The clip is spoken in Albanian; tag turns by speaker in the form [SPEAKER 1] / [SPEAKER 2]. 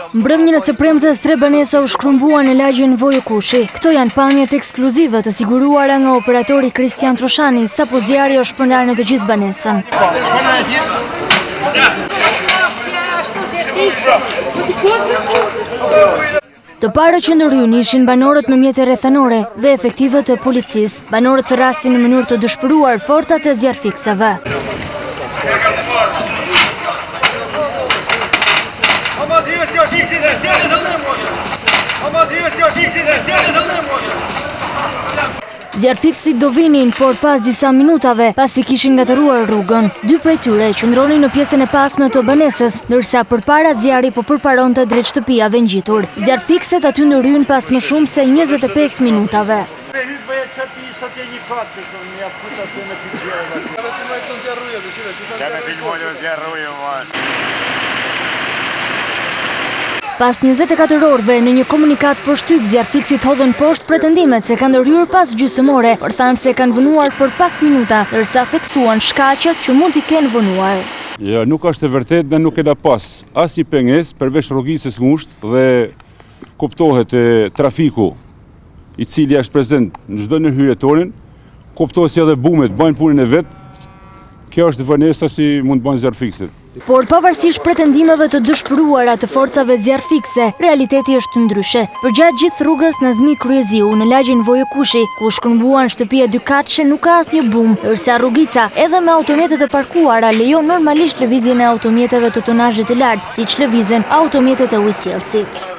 [SPEAKER 1] Mbrëmjen e së premtes 3 banesa u shkrumbuan në lagjen Vojekushi. Këto janë pamjet ekskluzive të siguruara nga operatori Kristian Troshani, sapo zjarri është shpërndar në të gjithë banesën. Të parë që ndërhyjnë ishin banorët me mjete rrethanore dhe efektivët e policisë. Banorët thrasin në mënyrë të dëshpëruar forcat e zjarrfikseve. Zjarrfiksit do vinin, por pas disa minutave, pasi kishin ngatëruar rrugën. 2 prej tyre qëndronin në pjesën e pasme të banesës, ndërsa përpara zjarri po përparonte drejt shtëpiave ngjitur. Zjarrfikset aty ndërhyjnë pas më shumë se 25 minutave. Pas 24 orëve, në një komunikat për shtyp, zjarrfiksit hodhën poshtë pretendimet se kanë ndërhyrë pas gjysmore, por thanë se kanë vënuar për pak minuta, ndërsa theksuan shkaqet që mund t'i kenë vënuar.
[SPEAKER 2] Ja, nuk është e vërtet dhe nuk e da pas as i penges përveç rrogisës ngushtë dhe kuptohet trafiku i cili është prezent në çdo në hyrje tonin, kuptohet si edhe bumet bajnë punën e vet. Kjo është vënesa si mund të bëjnë zjarrfiksit.
[SPEAKER 1] Por pavarësisht pretendimeve të dëshpëruara të forcave zjarrfikse, realiteti është ndryshe. Përgjatë gjithë rrugës Nazmi Kryeziu në lagjen Vojekushi, ku shkrumbuan shtëpi e 2 katëshe, nuk ka asnjë bumë, ndërsa rrugica edhe me automjetet e parkuara lejon normalisht lëvizjen e automjeteve të tonazhit të lartë, siç lëvizën automjetet e ujësjellësit.